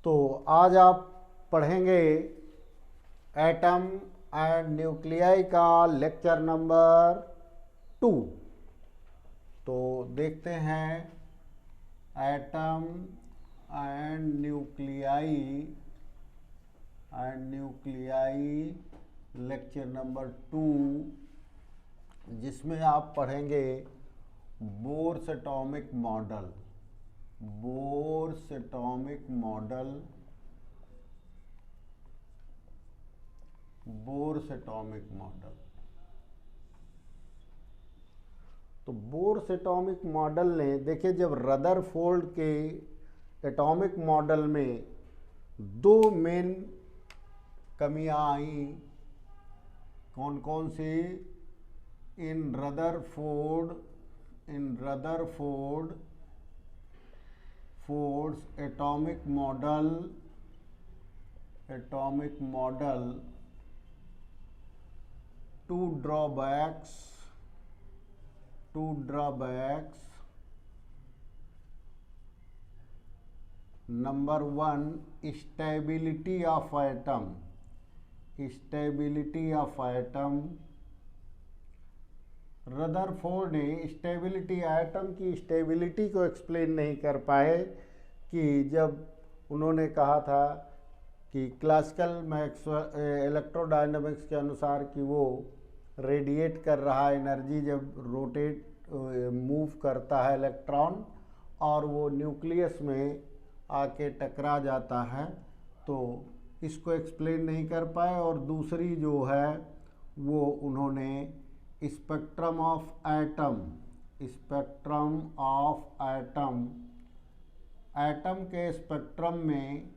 तो आज आप पढ़ेंगे एटम एंड न्यूक्लियाई का लेक्चर नंबर 2। तो देखते हैं atom and nuclei lecture number 2, जिसमें आप पढ़ेंगे बोर्स एटॉमिक मॉडल। तो बोर्स एटॉमिक मॉडल ने, देखिए, जब रदरफोर्ड के एटॉमिक मॉडल में दो मेन कमियां आई, कौन कौन सी? In Rutherford's atomic model, two drawbacks. Number 1, stability of atom. Rutherford ने एटम की स्टेबिलिटी को एक्सप्लेन नहीं कर पाए कि जब उन्होंने कहा था कि क्लासिकल इलेक्ट्रोडायनामिक्स के अनुसार कि वो रेडिएट कर रहा एनर्जी जब मूव करता है इलेक्ट्रॉन और वो न्यूक्लियस में आके टकरा जाता है, तो इसको एक्सप्लेन नहीं कर पाए। और दूसरी जो है वो उन्होंने स्पेक्ट्रम ऑफ एटम के स्पेक्ट्रम में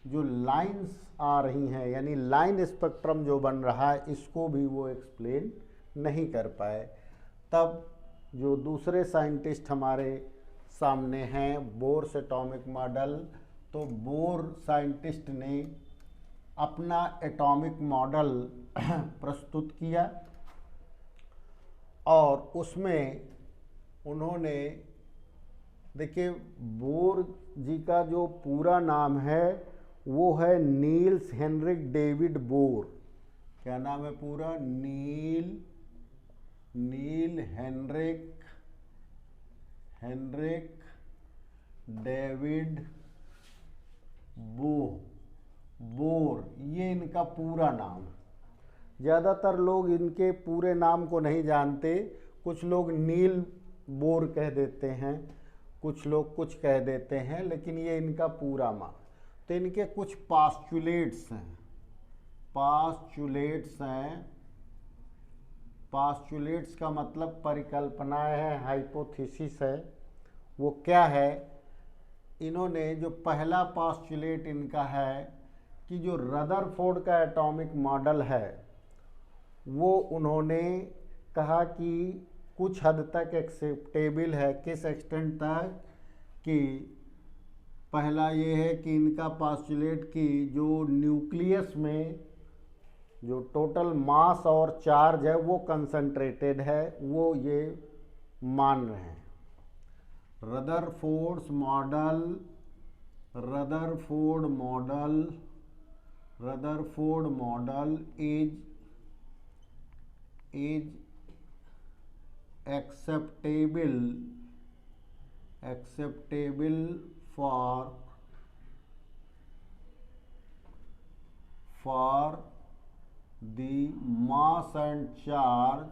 जो लाइंस आ रही हैं, यानी लाइन स्पेक्ट्रम जो बन रहा है, इसको भी वो एक्सप्लेन नहीं कर पाए। तब जो दूसरे साइंटिस्ट हमारे सामने हैं, बोर्स एटॉमिक मॉडल, तो बोर साइंटिस्ट ने अपना एटॉमिक मॉडल प्रस्तुत किया और उसमें उन्होंने, देखिए, बोर जी का जो पूरा नाम है वो है नील्स हेनरिक डेविड बोर। क्या नाम है पूरा? नील हेनरिक डेविड बोर, ये इनका पूरा नाम। ज़्यादातर लोग इनके पूरे नाम को नहीं जानते। कुछ लोग नील बोर कह देते हैं, कुछ लोग कुछ कह देते हैं, लेकिन ये इनका पूरा नाम। तो इनके कुछ पास्चुलेट्स हैं। पास्चुलेट्स का मतलब परिकल्पनाएं है, हाइपोथेसिस है। वो क्या है? इन्होंने जो पहला पास्चुलेट इनका है कि जो रदरफोर्ड का एटॉमिक मॉडल है, वो उन्होंने कहा कि कुछ हद तक एक्सेप्टेबल है। किस एक्सटेंट तक? कि पहला ये है कि इनका पास्चुलेट कि जो न्यूक्लियस में जो टोटल मास और चार्ज है वो कंसंट्रेटेड है, वो ये मान रहे हैं। Rutherford model is acceptable for the mass and charge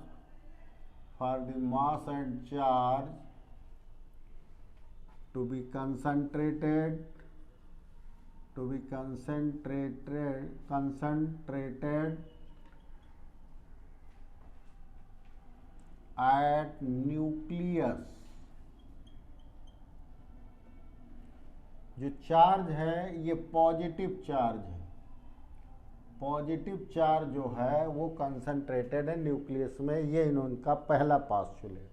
to be concentrated at nucleus। जो चार्ज है ये पॉजिटिव चार्ज है। पॉजिटिव चार्ज जो है वो कंसंट्रेटेड है न्यूक्लियस में। ये इनका पहला पास्चुलेट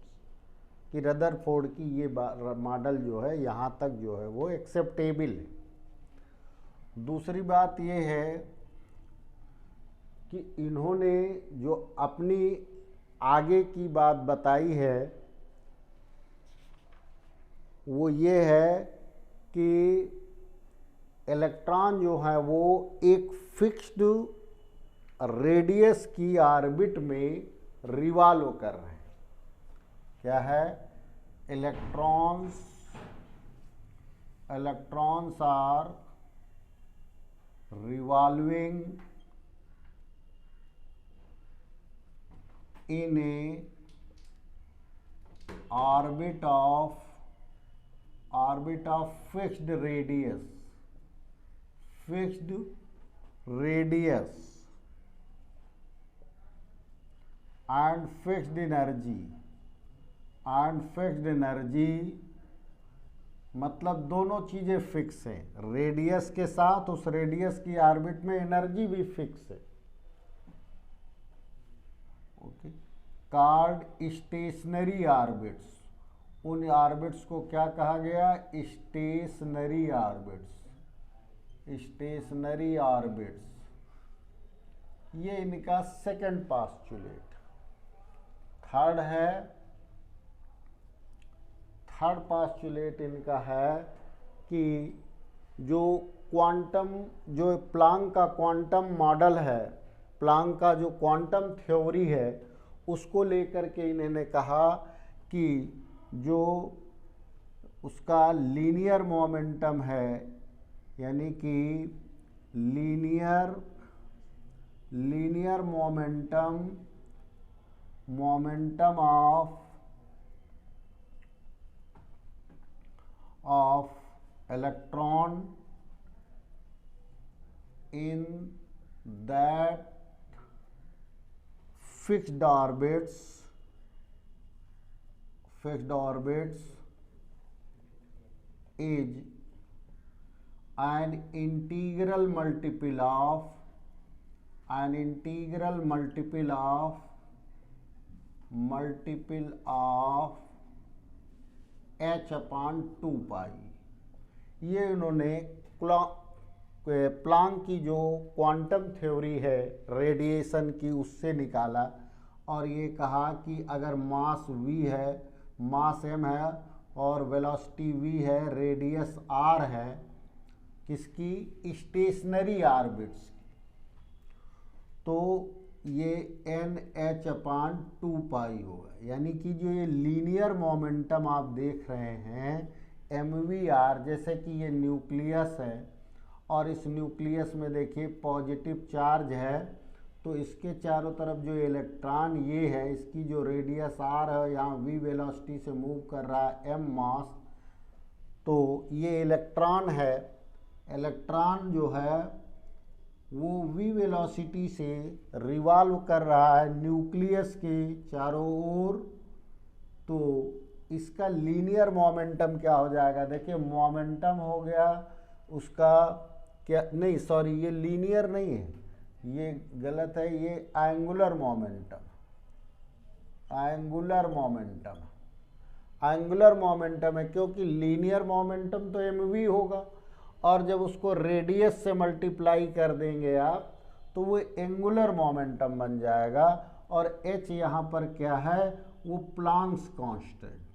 कि रदरफोर्ड की ये मॉडल जो है यहाँ तक जो है वो एक्सेप्टेबल है। दूसरी बात ये है कि इन्होंने जो अपनी आगे की बात बताई है वो ये है कि इलेक्ट्रॉन जो है वो एक फिक्स्ड रेडियस की ऑर्बिट में रिवॉल्व कर रहे हैं। क्या है? electrons are revolving in a orbit of fixed radius and fixed energy मतलब दोनों चीजें फिक्स हैं। रेडियस के साथ उस रेडियस की ऑर्बिट में एनर्जी भी फिक्स है। Okay, called stationary orbits. उन ऑर्बिट्स को क्या कहा गया? Stationary orbits. ये इनका सेकंड पास्चुलेट। थर्ड पास्चुलेट इनका है कि जो प्लांक का क्वांटम मॉडल है, प्लांक का जो क्वांटम थ्योरी है, उसको लेकर के इन्होंने कहा कि जो उसका लीनियर मोमेंटम है, यानी कि linear momentum of electron in that fixed orbits is an integral multiple of h/2π। ये उन्होंने प्लांक की जो क्वांटम थ्योरी है रेडिएशन की, उससे निकाला और ये कहा कि अगर मास v है, मास m है और वेलोसिटी v है, रेडियस r है, किसकी? स्टेशनरी ऑर्बिट्स की, तो ये NH/2π होगा। यानी कि जो ये लीनियर मोमेंटम आप देख रहे हैं MVR, जैसे कि ये न्यूक्लियस है और इस न्यूक्लियस में देखिए पॉजिटिव चार्ज है, तो इसके चारों तरफ जो इलेक्ट्रॉन ये है, इसकी जो रेडियस r है, यहाँ v वेलोसिटी से मूव कर रहा है m मास, तो ये इलेक्ट्रॉन है। इलेक्ट्रॉन जो है वो v वेलोसिटी से रिवॉल्व कर रहा है न्यूक्लियस के चारों ओर, तो इसका लीनियर मोमेंटम क्या हो जाएगा? देखिए मोमेंटम हो गया उसका क्या, नहीं सॉरी, ये लीनियर नहीं है, ये गलत है, ये एंगुलर मोमेंटम है, क्योंकि लीनियर मोमेंटम तो mv होगा और जब उसको रेडियस से मल्टीप्लाई कर देंगे आप तो वो एंगुलर मोमेंटम बन जाएगा। और h यहाँ पर क्या है? वो प्लांक्स कांस्टेंट।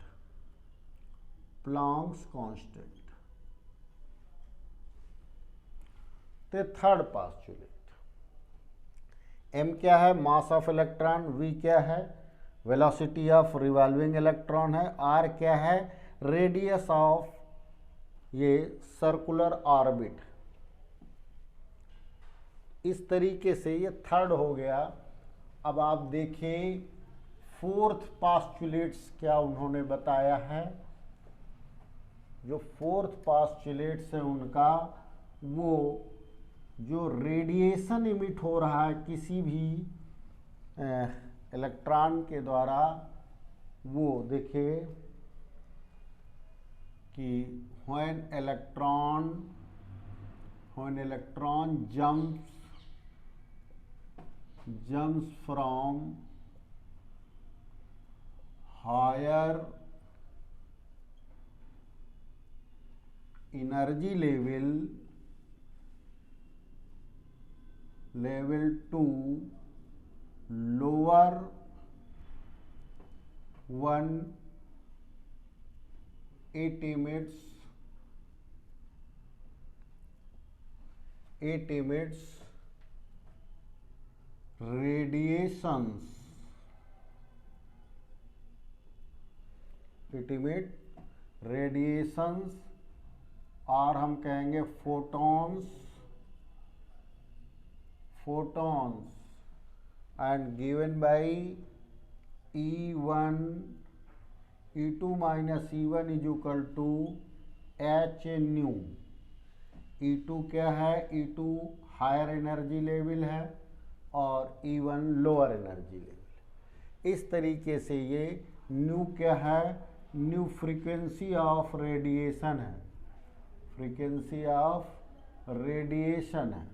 तो थर्ड पास्चुलेट, m क्या है? Mass of electron. v क्या है? वेलोसिटी ऑफ रिवॉल्विंग इलेक्ट्रॉन है। r क्या है? रेडियस ऑफ ये सर्कुलर ऑर्बिट। इस तरीके से ये थर्ड हो गया। अब आप देखिए फोर्थ पास्चुलेट्स क्या उन्होंने बताया है। जो फोर्थ पास्चुलेट्स है उनका, वो जो रेडिएशन इमिट हो रहा है किसी भी इलेक्ट्रॉन के द्वारा, वो देखिए कि when electron jumps from higher energy level to lower one, it emits it emits radiations, it emit radiations, और हम कहेंगे photons, and given by E1 E2 minus E1 is equal to h nu। E2 क्या है, E2 higher energy level है और E1 lower energy level. इस तरीके से ये न्यू क्या है, न्यू फ्रीक्वेंसी ऑफ रेडिएशन है, फ्रीक्वेंसी ऑफ रेडिएशन है।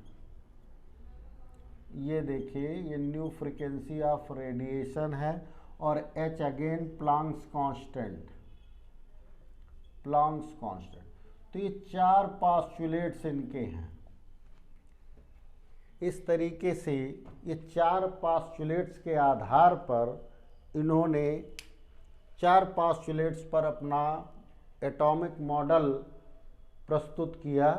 ये देखिए ये न्यू फ्रीक्वेंसी ऑफ रेडिएशन है और h again Planck's constant, Planck's constant. तो ये 4 पोस्टुलेट्स इनके हैं। इस तरीके से ये 4 पोस्टुलेट्स के आधार पर इन्होंने 4 पोस्टुलेट्स पर अपना एटॉमिक मॉडल प्रस्तुत किया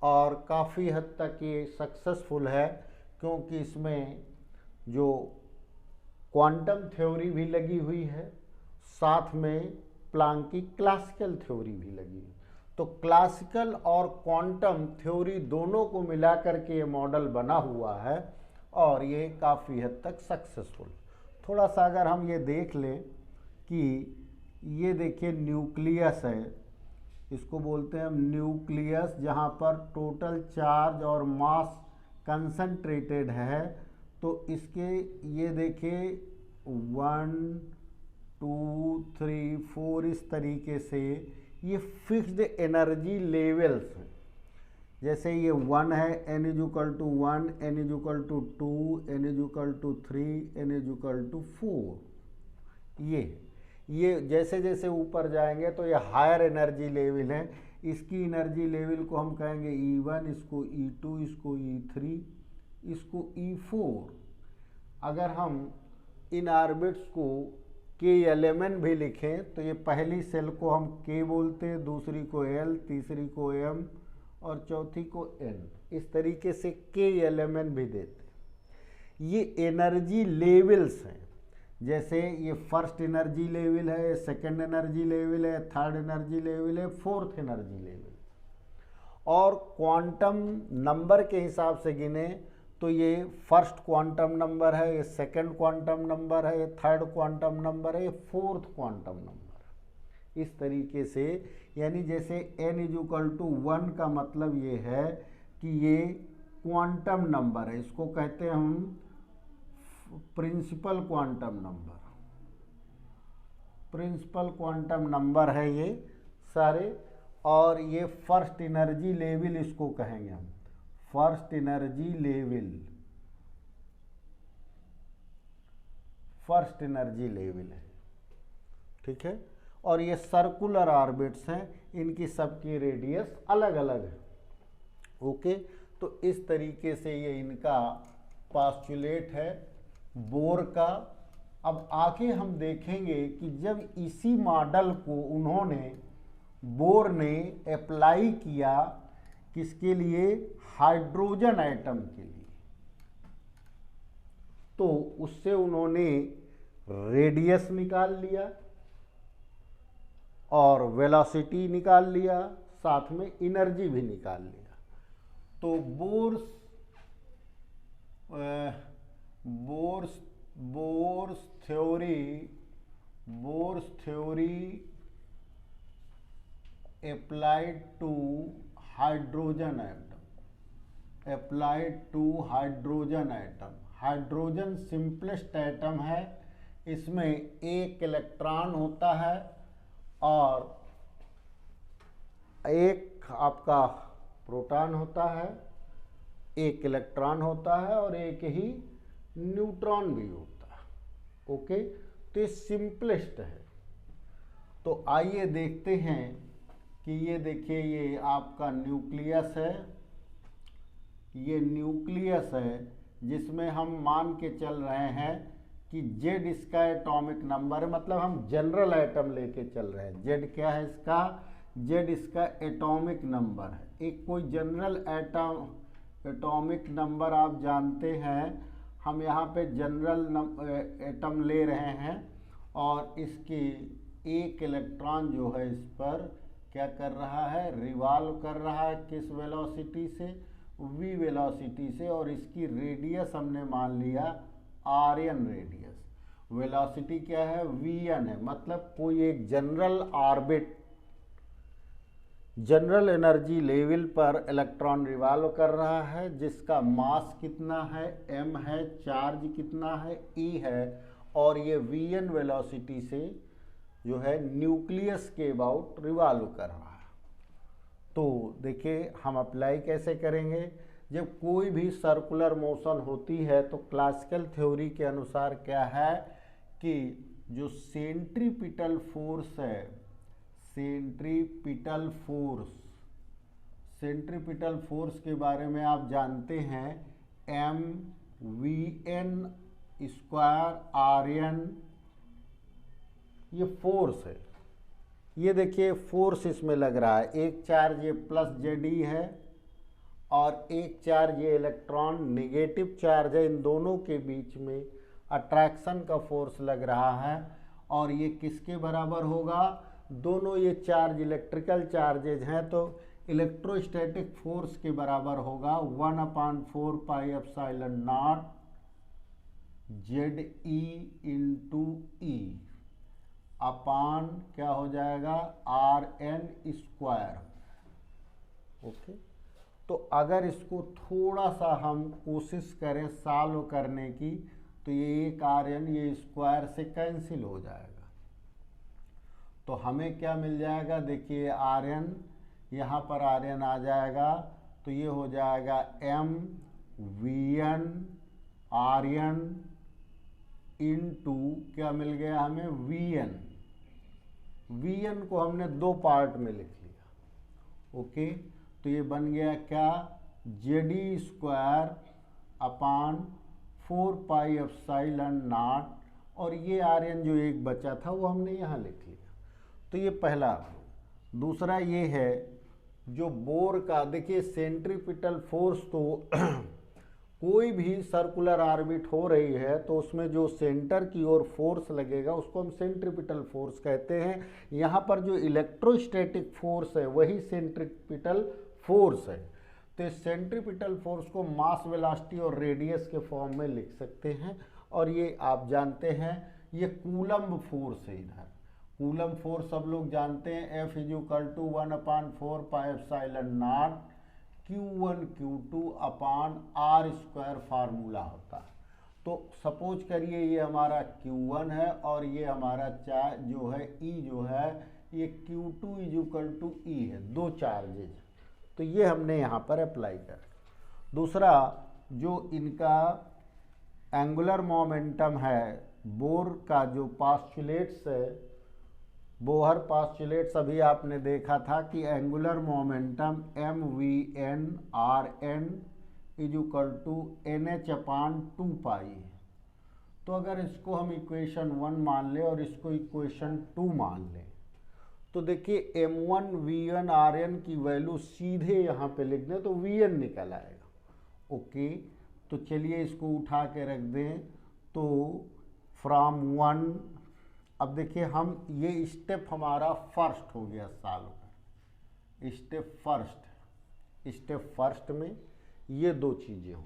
और काफ़ी हद तक ये सक्सेसफुल है, क्योंकि इसमें जो क्वांटम थ्योरी भी लगी हुई है, साथ में प्लांक की क्लासिकल थ्योरी भी लगी है। तो क्लासिकल और क्वांटम थ्योरी दोनों को मिलाकर के ये मॉडल बना हुआ है और ये काफ़ी हद तक सक्सेसफुल। थोड़ा सा अगर हम ये देख लें कि ये देखिए न्यूक्लियस है, इसको बोलते हैं हम न्यूक्लियस, जहाँ पर टोटल चार्ज और मास कंसंट्रेटेड है। तो इसके ये देखिए 1 2 3 4 इस तरीके से ये फिक्स्ड एनर्जी लेवल्स हैं। जैसे ये 1 है, n is equal to 1, n is equal to 2, n is equal to 3, n is equal to 4। ये जैसे जैसे ऊपर जाएंगे तो ये हायर एनर्जी लेवल है। इसकी एनर्जी लेवल को हम कहेंगे E1, इसको E2, इसको E3, इसको E4। अगर हम इन ऑर्बिट्स को के एलिमेंट भी लिखें तो ये पहली सेल को हम K बोलते हैं, दूसरी को L, तीसरी को M और चौथी को N। इस तरीके से K एलिमेंट भी देते हैं। ये एनर्जी लेवल्स हैं। जैसे ये फर्स्ट एनर्जी लेवल है, सेकंड एनर्जी लेवल है, थर्ड एनर्जी लेवल है, फोर्थ एनर्जी लेवल। और क्वांटम नंबर के हिसाब से गिने तो ये फर्स्ट क्वांटम नंबर है, ये सेकंड क्वांटम नंबर है, ये थर्ड क्वांटम नंबर है, ये फोर्थ क्वांटम नंबर है। इस तरीके से यानी जैसे n इज इक्वल टू 1 का मतलब ये है कि ये क्वांटम नंबर है, इसको कहते हैं हम principal quantum number, principal quantum number है ये सारे। और ये फर्स्ट एनर्जी लेवल इसको कहेंगे हम, first energy level, first energy level है, ठीक है। और ये सर्कुलर ऑर्बिट्स हैं, इनकी सबकी रेडियस अलग अलग है। ओके, तो इस तरीके से ये इनका पोस्टुलेट है बोर का। अब आगे हम देखेंगे कि जब इसी मॉडल को उन्होंने बोर ने अप्लाई किया किसके लिए, हाइड्रोजन एटम के लिए, तो उससे उन्होंने रेडियस निकाल लिया और वेलोसिटी निकाल लिया, साथ में एनर्जी भी निकाल लिया। तो bourse theory applied to hydrogen atom, applied to hydrogen atom. Hydrogen simplest atom है, इसमें एक इलेक्ट्रॉन होता है और एक आपका प्रोटॉन होता है, एक इलेक्ट्रॉन होता है और एक ही न्यूट्रॉन भी होता है। ओके, तो ये सिंपलेस्ट है। तो आइए देखते हैं कि ये देखिए ये आपका न्यूक्लियस है, ये न्यूक्लियस है जिसमें हम मान के चल रहे हैं कि Z इसका एटॉमिक नंबर है, मतलब हम जनरल एटम लेके चल रहे हैं। Z क्या है इसका, Z इसका एटॉमिक नंबर है। एक कोई जनरल एटॉमिक नंबर आप जानते हैं, हम यहाँ पे जनरल एटम ले रहे हैं और इसकी एक इलेक्ट्रॉन जो है इस पर क्या कर रहा है, रिवॉल्व कर रहा है। किस वेलोसिटी से, v वेलोसिटी से, और इसकी रेडियस हमने मान लिया आर्यन रेडियस। वेलोसिटी क्या है, vn है, मतलब कोई एक general orbit, general energy level पर इलेक्ट्रॉन रिवॉल्व कर रहा है, जिसका मास कितना है, m है, चार्ज कितना है, e है, और ये vn वेलोसिटी से जो है न्यूक्लियस के अबाउट रिवॉल्व कर रहा है। तो देखिए हम अप्लाई कैसे करेंगे। जब कोई भी सर्कुलर मोशन होती है तो क्लासिकल थ्योरी के अनुसार क्या है कि जो सेंट्रीपिटल फोर्स है, सेंट्रीपिटल फोर्स के बारे में आप जानते हैं, mvn स्क्वायर आर्यन, ये फोर्स है। ये देखिए फोर्स इसमें लग रहा है, एक चार्ज ये प्लस जेडी है और एक चार्ज ये इलेक्ट्रॉन नेगेटिव चार्ज है, इन दोनों के बीच में अट्रैक्शन का फोर्स लग रहा है। और ये किसके बराबर होगा, दोनों ये चार्ज इलेक्ट्रिकल चार्जेज हैं, तो इलेक्ट्रोस्टैटिक फोर्स के बराबर होगा 1/4 pi epsilon naught ZE into e upon क्या हो जाएगा, RN स्क्वायर। ओके, तो अगर इसको थोड़ा सा हम कोशिश करें सॉल्व करने की, तो ये एक RN ये स्क्वायर से कैंसिल हो जाएगा। तो हमें क्या मिल जाएगा, देखिए RN, यहाँ पर RN आ जाएगा, तो ये हो जाएगा mvn RN इंटू क्या मिल गया हमें, vn को हमने दो पार्ट में लिख लिया। ओके, तो ये बन गया क्या, ZE square upon 4 pi epsilon not, और ये RN जो एक बचा था वो हमने यहाँ लिख लिया। तो ये पहला। दूसरा ये है जो बोर का, देखिए सेंट्रीपिटल फोर्स, तो कोई भी सर्कुलर ऑर्बिट हो रही है तो उसमें जो सेंटर की ओर फोर्स लगेगा उसको हम सेंट्रीपिटल फोर्स कहते हैं। यहाँ पर जो इलेक्ट्रोस्टैटिक फोर्स है वही सेंट्रीपिटल फोर्स है। तो इस सेंट्रीपिटल फोर्स को मास, वेलोसिटी और रेडियस के फॉर्म में लिख सकते हैं। और ये आप जानते हैं ये कूलम्ब फोर्स है। इधर कूलम्ब फोर्स सब लोग जानते हैं, F = 1/4 pi epsilon not Q1 Q2 upon R square formula होता है। तो सपोज करिए ये हमारा Q1 है और ये हमारा चार्ज जो है E जो है ये Q2 = E है, दो चार्जेज। तो ये हमने यहाँ पर अप्लाई कर। दूसरा जो इनका एंगुलर मोमेंटम है, बोर का जो पास्चुलेट्स है, बोहर पास्चुलेट्स अभी आपने देखा था कि angular momentum mvn RN = NH/2 पाई है। तो अगर इसको हम इक्वेशन 1 मान लें और इसको इक्वेशन 2 मान लें, तो देखिए m1 vn RN की वैल्यू सीधे यहाँ पे लिख दें तो vn निकल आएगा। ओके, तो चलिए इसको उठा के रख दें। तो फ्रॉम 1, अब देखिए हम ये स्टेप हमारा फर्स्ट हो गया सॉल्व कर, स्टेप फर्स्ट में ये दो चीज़ें हों।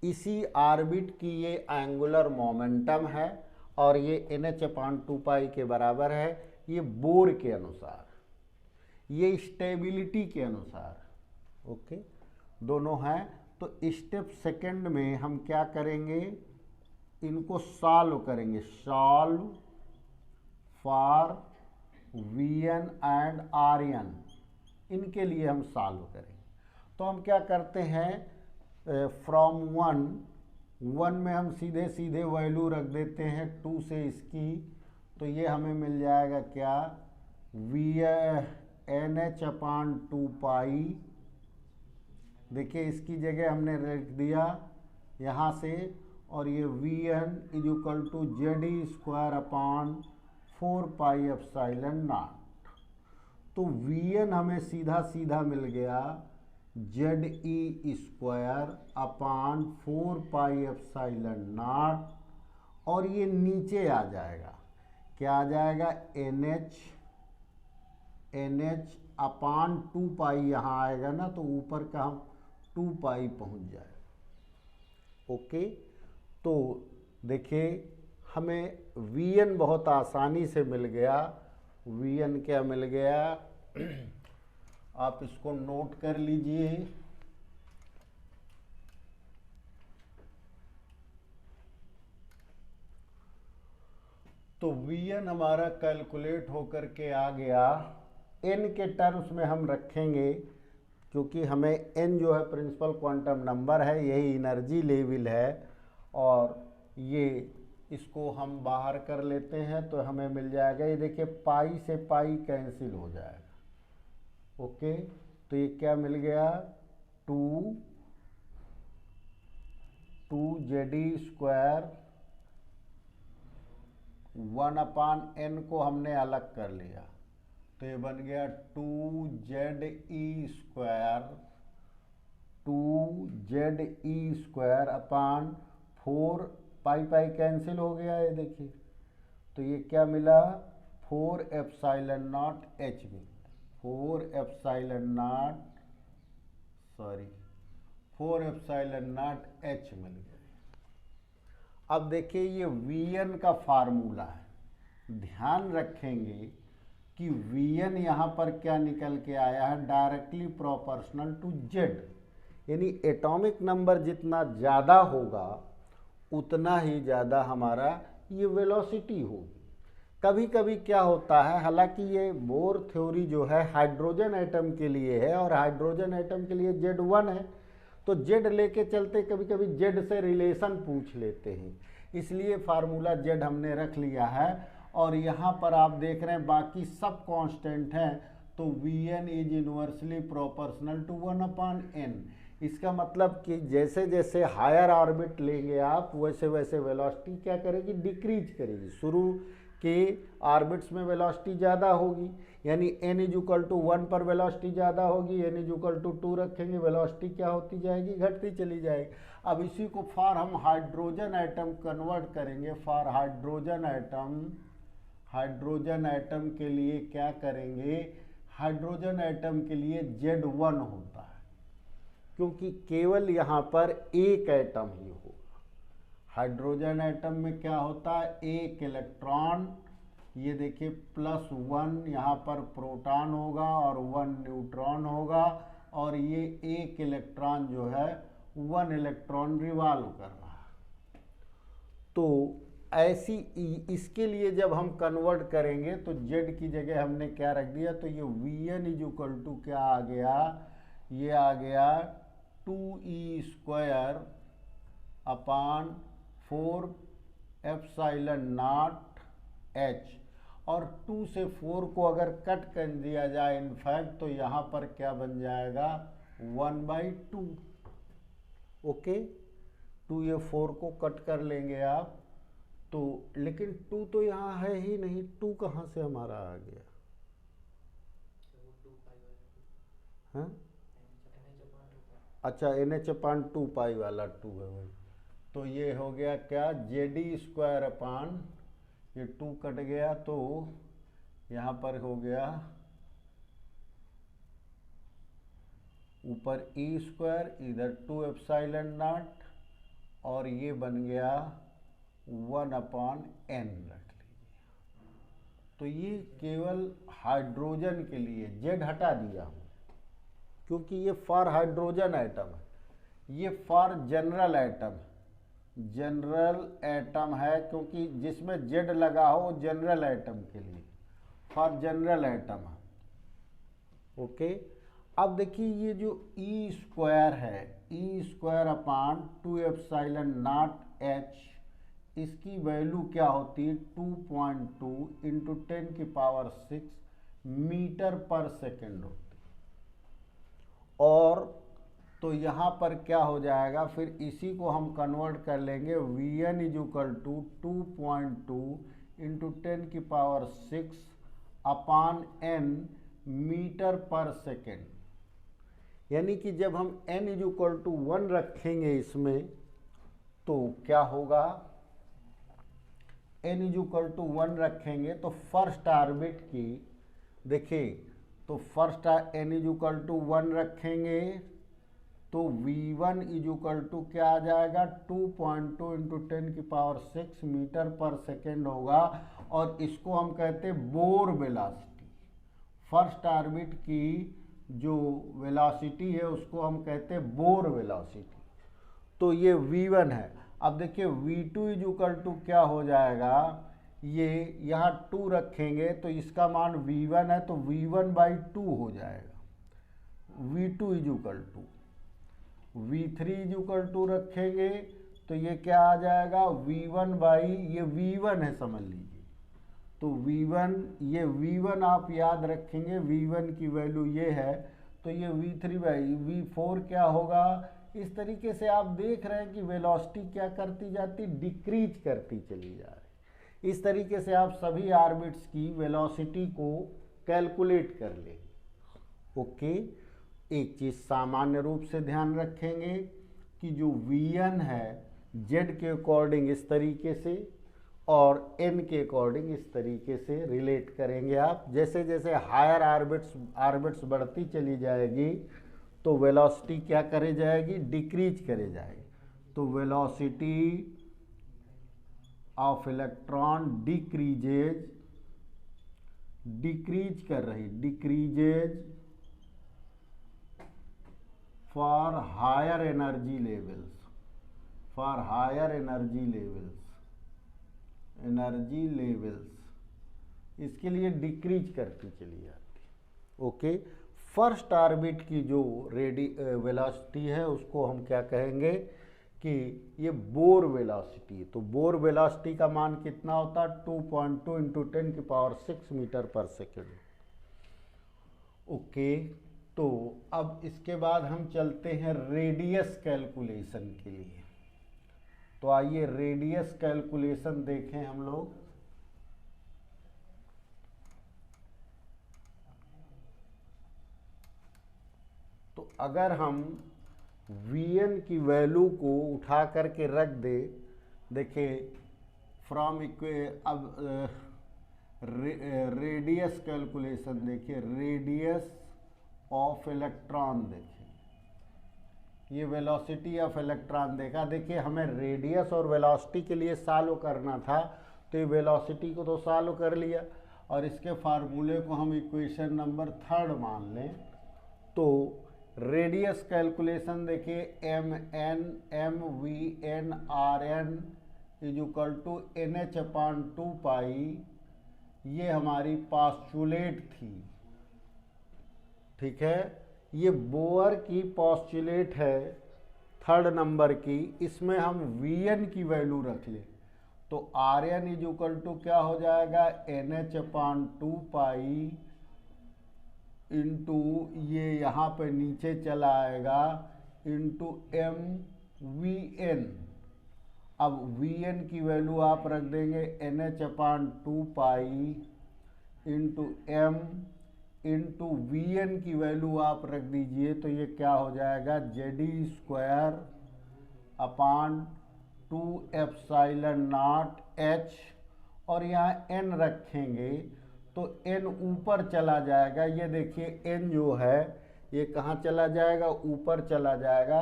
इसी ऑर्बिट की ये एंगुलर मोमेंटम है और ये NH/2 पाई के बराबर है, ये बोर के अनुसार, ये स्टेबिलिटी के अनुसार। ओके, दोनों हैं। तो स्टेप सेकंड में हम क्या करेंगे, इनको सॉल्व करेंगे, solve for Vn and Rn, इनके लिए हम सॉल्व करेंगे। तो हम क्या करते हैं, फ्रॉम 1 में हम सीधे सीधे वैल्यू रख देते हैं 2 से इसकी, तो ये हमें मिल जाएगा क्या, NH/2 पाई। देखिए इसकी जगह हमने रख दिया यहाँ से, और ये Vn = ZE square upon 4 pi epsilon not. तो Vn हमें सीधा सीधा मिल गया जेड ई स्क्वायर अपान 4πε0, और ये नीचे आ जाएगा, क्या आ जाएगा, NH अपान 2π, यहाँ आएगा ना तो ऊपर का हम 2π पहुँच जाए। ओके, तो देखिए हमें Vn बहुत आसानी से मिल गया। Vn क्या मिल गया, आप इसको नोट कर लीजिए। तो Vn हमारा कैलकुलेट होकर के आ गया। n के टर्म्स में हम रखेंगे, क्योंकि हमें n जो है प्रिंसिपल क्वांटम नंबर है, यही एनर्जी लेवल है, और ये इसको हम बाहर कर लेते हैं तो हमें मिल जाएगा, ये देखिए पाई से पाई कैंसिल हो जाएगा। ओके, तो ये क्या मिल गया, 2Zi², 1/n को हमने अलग कर लिया तो ये बन गया 2Zi² अपान 4π कैंसिल हो गया, ये देखिए, तो ये क्या मिला, 4ε0h में, 4ε0h मिल गया। अब देखिए ये Vn का फार्मूला है, ध्यान रखेंगे कि Vn यहाँ पर क्या निकल के आया है, डायरेक्टली प्रोपोर्शनल टू Z, यानी एटॉमिक नंबर जितना ज़्यादा होगा उतना ही ज़्यादा हमारा ये वेलोसिटी होगी। कभी कभी क्या होता है, हालांकि ये बोर थ्योरी जो है हाइड्रोजन एटम के लिए है और हाइड्रोजन एटम के लिए Z1 है, तो Z लेके चलते कभी कभी Z से रिलेशन पूछ लेते हैं, इसलिए फार्मूला Z हमने रख लिया है। और यहाँ पर आप देख रहे हैं बाकी सब कांस्टेंट हैं, तो Vn is inversely proportional to 1/n। इसका मतलब कि जैसे जैसे हायर ऑर्बिट लेंगे आप, वैसे वैसे वेलोसिटी क्या करेगी, डिक्रीज करेगी। शुरू के ऑर्बिट्स में वेलोसिटी ज़्यादा होगी, यानी n = 1 पर वेलोसिटी ज़्यादा होगी, n = 2 रखेंगे, वेलोसिटी क्या होती जाएगी, घटती चली जाएगी। अब इसी को फॉर हम हाइड्रोजन एटम कन्वर्ट करेंगे, फॉर हाइड्रोजन एटम के लिए क्या करेंगे, हाइड्रोजन एटम के लिए Z1 होता है, क्योंकि केवल यहाँ पर एक एटम ही होगा। हाइड्रोजन एटम में क्या होता है, एक इलेक्ट्रॉन, ये देखिए +1 यहाँ पर प्रोटॉन होगा और 1 न्यूट्रॉन होगा, और ये एक इलेक्ट्रॉन जो है 1 इलेक्ट्रॉन रिवॉल्व कर रहा है। तो ऐसी इसके लिए जब हम कन्वर्ट करेंगे तो Z की जगह हमने क्या रख दिया, तो ये Vn = क्या आ गया, ये आ गया 2E² अपान 4ε0h, और 2 से 4 को अगर कट कर दिया जाए इनफैक्ट, तो यहाँ पर क्या बन जाएगा, 1/2। ओके, 2 ये 4 को कट कर लेंगे आप, तो लेकिन 2 तो यहाँ है ही नहीं, 2 कहाँ से हमारा आ गया, हाँ, अच्छा NH/2π वाला 2 है वही, तो ये हो गया क्या, Ze² अपान, ये 2 कट गया तो यहाँ पर हो गया ऊपर E², इधर 2ε0, और ये बन गया 1/n रख लीजिए। तो ये केवल हाइड्रोजन के लिए Z हटा दिया हूँ, क्योंकि ये फॉर हाइड्रोजन एटम है, ये फॉर जनरल एटम है, क्योंकि जिसमें Z लगा हो वो जनरल एटम के लिए, फॉर जनरल एटम है। ओके, अब देखिए ये जो E² है, E² अपान 2ε0h, इसकी वैल्यू क्या होती है, 2.2 × 10⁶ मीटर पर सेकेंड होती है। और तो यहाँ पर क्या हो जाएगा, फिर इसी को हम कन्वर्ट कर लेंगे, Vn = 2.2 × 10⁶ अपान n मीटर पर सेकेंड, यानी कि जब हम n = 1 रखेंगे इसमें तो क्या होगा, n = 1 रखेंगे तो फर्स्ट ऑर्बिट की, देखिए तो फर्स्ट n = 1 रखेंगे तो V1 = क्या आ जाएगा, 2.2 × 10⁶ मीटर पर सेकेंड होगा। और इसको हम कहते हैं बोर वेलोसिटी। फर्स्ट ऑर्बिट की जो वेलोसिटी है उसको हम कहते हैं बोर वेलोसिटी। तो ये V1 है। अब देखिए V2 = क्या हो जाएगा, ये यहाँ 2 रखेंगे तो इसका मान V1 है तो V1/2 हो जाएगा। V2 = V3 = रखेंगे तो ये क्या आ जाएगा, ये V1 है समझ लीजिए। तो V1, ये V1 आप याद रखेंगे, V1 की वैल्यू ये है तो ये V3/V4 क्या होगा। इस तरीके से आप देख रहे हैं कि वेलोसिटी क्या करती जाती, डिक्रीज करती चली जा रही। इस तरीके से आप सभी ऑर्बिट्स की वेलोसिटी को कैलकुलेट कर लेंगे। ओके, एक चीज़ सामान्य रूप से ध्यान रखेंगे कि जो V1 है Z के अकॉर्डिंग इस तरीके से और N के अकॉर्डिंग इस तरीके से रिलेट करेंगे आप। जैसे जैसे हायर ऑर्बिट्स बढ़ती चली जाएगी तो वेलोसिटी क्या करे जाएगी, डिक्रीज करे जाएगी। तो वेलोसिटी ऑफ इलेक्ट्रॉन डिक्रीज कर रही, decreases for higher energy levels, इसके लिए डिक्रीज करती चली जाती। ओके, फर्स्ट ऑर्बिट की जो वेलोसिटी है उसको हम क्या कहेंगे कि ये बोर वेलोसिटी है। तो बोर वेलोसिटी का मान कितना होता है, 2.2 × 10⁶ मीटर पर सेकेंड। ओके, तो अब इसके बाद हम चलते हैं रेडियस कैलकुलेशन के लिए। तो आइए रेडियस कैलकुलेशन देखें हम लोग। तो अगर हम Vn की वैल्यू को उठा करके रख दे, देखिए फ्रॉम अब रेडियस कैलकुलेशन देखिए, रेडियस ऑफ इलेक्ट्रॉन देखिए, ये वेलोसिटी ऑफ इलेक्ट्रॉन देखा। देखिए हमें रेडियस और वेलोसिटी के लिए सॉल्व करना था तो ये वेलोसिटी को तो सॉल्व कर लिया और इसके फार्मूले को हम इक्वेशन नंबर 3 मान लें। तो रेडियस कैलकुलेशन देखिए, mn Rn = NH/2π, ये हमारी पॉस्टुलेट थी। ठीक है, ये बोअर की पॉस्टुलेट है 3rd नंबर की। इसमें हम Vn की वैल्यू रख लें तो Rn = क्या हो जाएगा, NH/2π इंटू ये यहाँ पे नीचे चला आएगा इंटू mVn। अब Vn की वैल्यू आप रख देंगे NH/2π into m into Vn की वैल्यू आप रख दीजिए तो ये क्या हो जाएगा, Ze²/2ε0h। और यहाँ n रखेंगे तो n ऊपर चला जाएगा। ये देखिए n जो है ये कहाँ चला जाएगा, ऊपर चला जाएगा,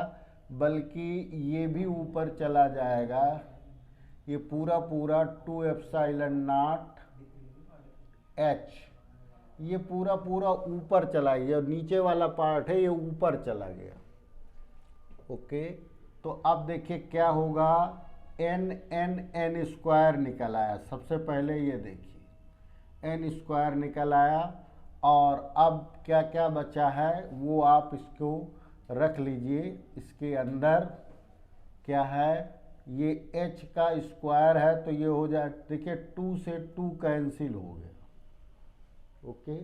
बल्कि ये भी ऊपर चला जाएगा। ये पूरा 2ε0h, ये पूरा ऊपर चला गया, नीचे वाला पार्ट है ये ऊपर चला गया। ओके, तो अब देखिए क्या होगा, n² निकल आया। सबसे पहले ये देखिए n² निकल आया और अब क्या क्या बचा है वो आप इसको रख लीजिए। इसके अंदर क्या है, ये h का स्क्वायर है तो ये हो जाए, देखिए 2 से 2 कैंसिल हो गया। ओके,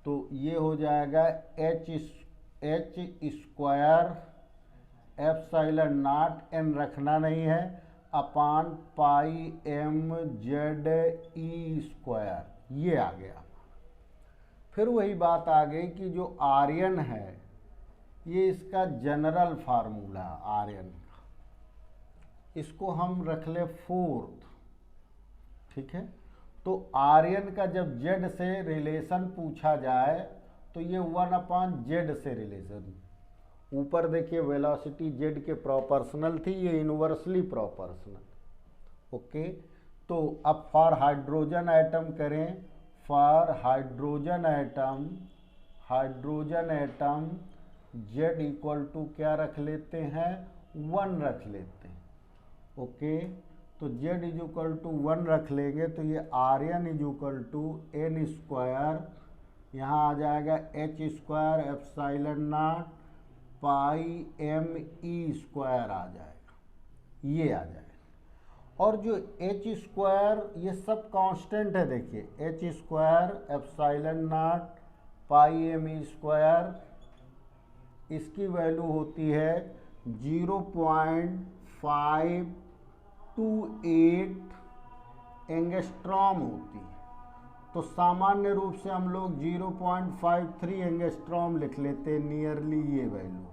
तो ये हो जाएगा h² n रखना नहीं है πmze², ये आ गया। फिर वही बात आ गई कि जो Rn है ये इसका जनरल फार्मूला आर्यन का, इसको हम रख ले 4th, ठीक है। तो आर्यन का जब जेड से रिलेशन पूछा जाए तो ये 1/z से रिलेशन, ऊपर देखिए वेलोसिटी जेड के प्रोपोर्शनल थी, ये इनवर्सली प्रोपोर्शनल, ओके। तो अब फॉर हाइड्रोजन एटम करें, for hydrogen atom Z equal to क्या रख लेते हैं, 1 रख लेते हैं, ओके। तो जेड इज इक्वल टू 1 रख लेंगे तो ये r n is equal to n square, यहाँ आ जाएगा h² epsilon naught pi m e square आ जाएगा, ये आ जाएगा। और जो h² ये सब कांस्टेंट है, देखिए h² epsilon naught pi m e square, इसकी वैल्यू होती है 0.528 एंगस्ट्रॉम होती है। तो सामान्य रूप से हम लोग 0.53 एंगस्ट्रॉम लिख लेते हैं, नियरली ये वैल्यू,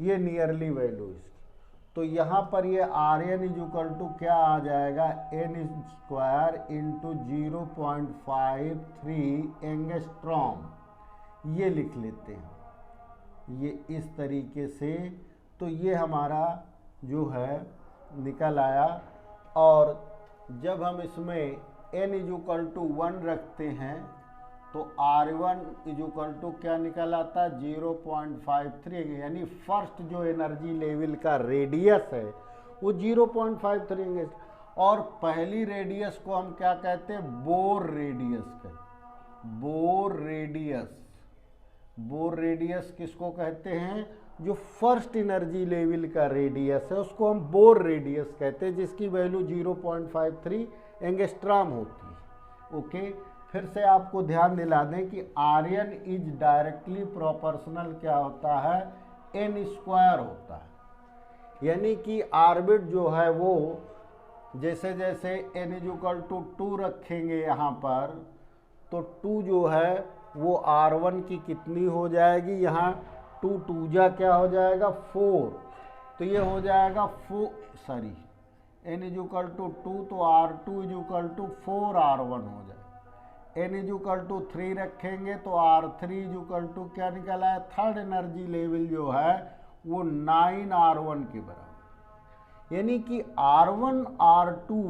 ये नियरली वैल्यू इसकी। तो यहाँ पर ये आर्यन इज इक्वल टू क्या आ जाएगा, n² इंटू 0.53 एंगस्ट्रॉम, ये लिख लेते हैं, ये इस तरीके से। तो ये हमारा जो है निकल आया। और जब हम इसमें n इज इक्वल टू 1 रखते हैं तो R1 इज इक्वल टू क्या निकल आता है, 0.53, यानी फर्स्ट जो एनर्जी लेवल का रेडियस है वो 0.53 है। और पहली रेडियस को हम क्या कहते हैं, बोर रेडियस कहते, बोर रेडियस किसको कहते हैं, जो फर्स्ट एनर्जी लेवल का रेडियस है उसको हम बोर रेडियस कहते हैं, जिसकी वैल्यू 0.53 एंगस्ट्रॉम होती है, ओके। फिर से आपको ध्यान दिला दें कि आर्यन इज डायरेक्टली प्रोपोर्शनल क्या होता है, n² होता है, यानी कि ऑर्बिट जो है वो जैसे जैसे n इज इक्वल टू 2 रखेंगे यहाँ पर, तो 2 जो है वो R1 की कितनी हो जाएगी, यहाँ 2 2 जा क्या हो जाएगा 4, तो ये हो जाएगा n इज इक्वल टू 2, तो R2 is equal to 4R1 हो जाएगा। n इज इक्वल टू 3 रखेंगे तो R3 इज इक्वल टू क्या निकला है, थर्ड एनर्जी लेवल जो है वो 9R1 के बराबर, यानी कि R1 R2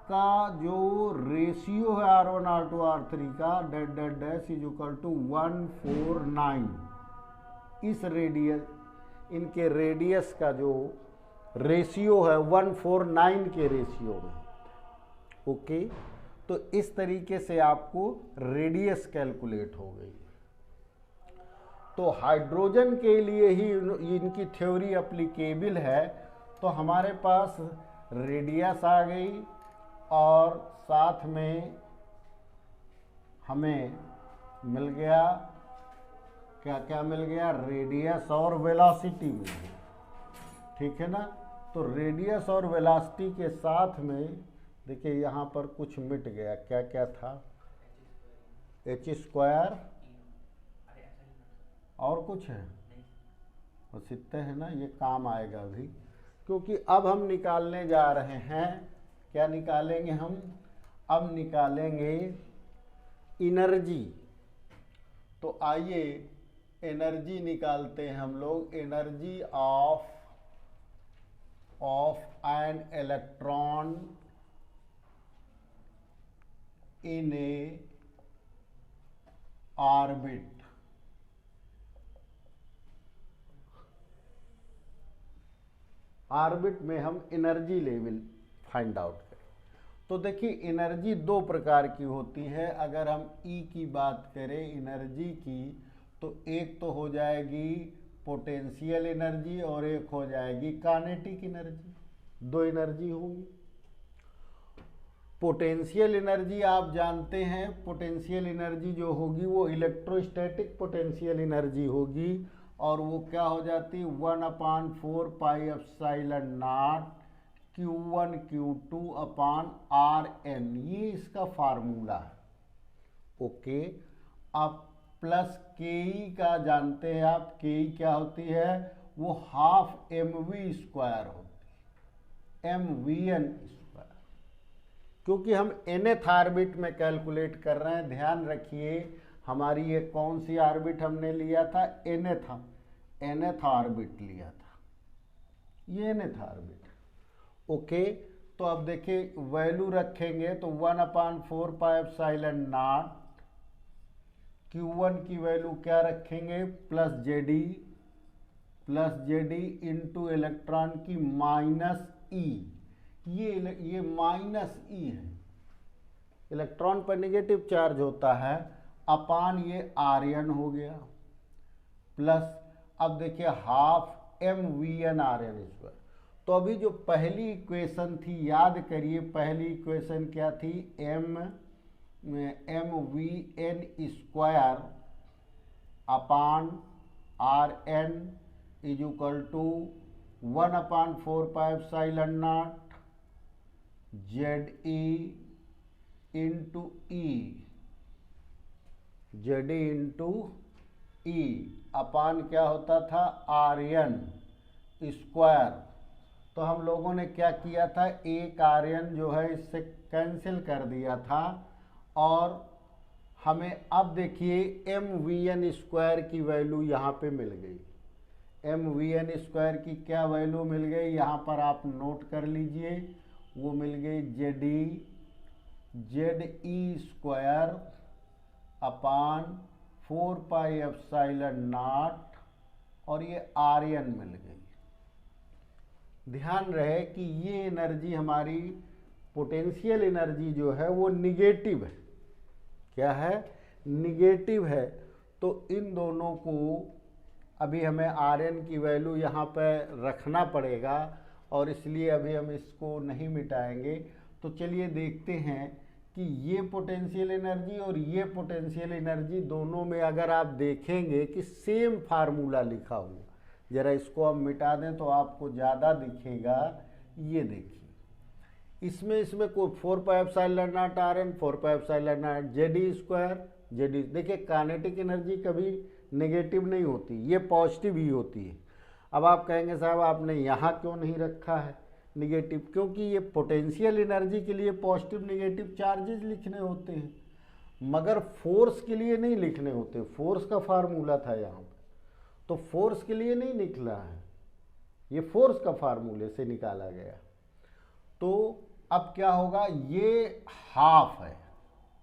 का जो रेशियो है R1 R2 R3 का डैश इज इक्वल टू 149, इस रेडियस, इनके रेडियस का जो रेशियो है 149 के रेशियो में, ओके। तो इस तरीके से आपको रेडियस कैलकुलेट हो गई। तो हाइड्रोजन के लिए ही इनकी थ्योरी एप्लीकेबल है। तो हमारे पास रेडियस आ गई और साथ में हमें मिल गया क्या क्या मिल गया, रेडियस और वेलोसिटी मिल गई, ठीक है ना। तो रेडियस और वेलोसिटी के साथ में देखिए यहाँ पर कुछ मिट गया, क्या क्या था, h² और कुछ है, बस इतने है ना, ये काम आएगा अभी, क्योंकि अब हम निकालने जा रहे हैं, क्या निकालेंगे हम, अब निकालेंगे एनर्जी। तो आइए एनर्जी निकालते हैं हम लोग, energy of an electron in A orbit. Orbit में हम एनर्जी लेवल फाइंड आउट करें। तो देखिए एनर्जी दो प्रकार की होती है। अगर हम ई की बात करें एनर्जी की, तो एक तो हो जाएगी पोटेंशियल एनर्जी और एक हो जाएगी काइनेटिक एनर्जी, दो एनर्जी होगी। पोटेंशियल एनर्जी आप जानते हैं, पोटेंशियल एनर्जी जो होगी वो इलेक्ट्रोस्टैटिक पोटेंशियल एनर्जी होगी, और वो क्या हो जाती, 1/4 pi epsilon not Q1 Q2 upon Rn, ये इसका फार्मूला है, ओके। अब प्लस के ई का जानते हैं आप, के ई क्या होती है, वो हाफ एम वी स्क्वायर होती है, एम वी एन स्क्वायर। क्योंकि हम nth ऑर्बिट में कैलकुलेट कर रहे हैं, ध्यान रखिए हमारी ये कौन सी ऑर्बिट हमने लिया था, nth ऑर्बिट लिया था, ये nth ऑर्बिट। ओके, तो अब देखिए वैल्यू रखेंगे तो 1/4πε0 Q1 की वैल्यू क्या रखेंगे, प्लस जेडी इंटू इलेक्ट्रॉन की माइनस ई, ये माइनस ई है, इलेक्ट्रॉन पर नेगेटिव चार्ज होता है, अपान ये आर्यन हो गया, प्लस अब देखिए half m v n r n square. तो अभी जो पहली इक्वेशन थी, याद करिए पहली इक्वेशन क्या थी, m v n square upon r n is equal to 1/4πε0 Z e into e upon क्या होता था, आर एन स्क्वायर। तो हम लोगों ने क्या किया था, एक आर एन जो है इससे कैंसिल कर दिया था, और हमें अब देखिए एम वी एन स्क्वायर की वैल्यू यहाँ पे मिल गई, एम वी एन स्क्वायर की क्या वैल्यू मिल गई, यहाँ पर आप नोट कर लीजिए, वो मिल गई जेड ई स्क्वायर अपान 4πε0 और ये आर एन मिल गई। ध्यान रहे कि ये एनर्जी हमारी पोटेंशियल एनर्जी जो है वो निगेटिव है, क्या है, निगेटिव है। तो इन दोनों को अभी हमें आर एन की वैल्यू यहाँ पर रखना पड़ेगा, और इसलिए अभी हम इसको नहीं मिटाएंगे। तो चलिए देखते हैं कि ये पोटेंशियल एनर्जी और ये पोटेंशियल एनर्जी दोनों में अगर आप देखेंगे कि सेम फार्मूला लिखा हुआ, ज़रा इसको हम मिटा दें तो आपको ज़्यादा दिखेगा। ये देखिए इसमें कोई 4πε0 r n 4πε0 Z e square, Z e देखिए काइनेटिक एनर्जी कभी नेगेटिव नहीं होती, ये पॉजिटिव ही होती है। अब आप कहेंगे साहब आपने यहाँ क्यों नहीं रखा है निगेटिव, क्योंकि ये पोटेंशियल एनर्जी के लिए पॉजिटिव नेगेटिव चार्जेस लिखने होते हैं, मगर फोर्स के लिए नहीं लिखने होते। फोर्स का फार्मूला था यहाँ पर, तो फोर्स के लिए नहीं निकला है, ये फोर्स का फार्मूले से निकाला गया। तो अब क्या होगा, ये हाफ है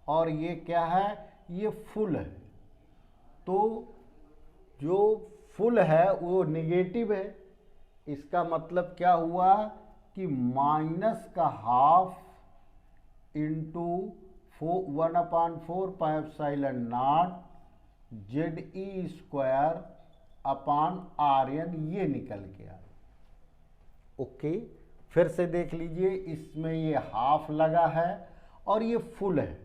और ये क्या है, ये फुल है। तो जो फुल है वो नेगेटिव है, इसका मतलब क्या हुआ कि माइनस का half into 1/4πε0 Z e square upon r n, ये निकल के आया। ओके, फिर से देख लीजिए, इसमें ये हाफ लगा है और ये फुल है,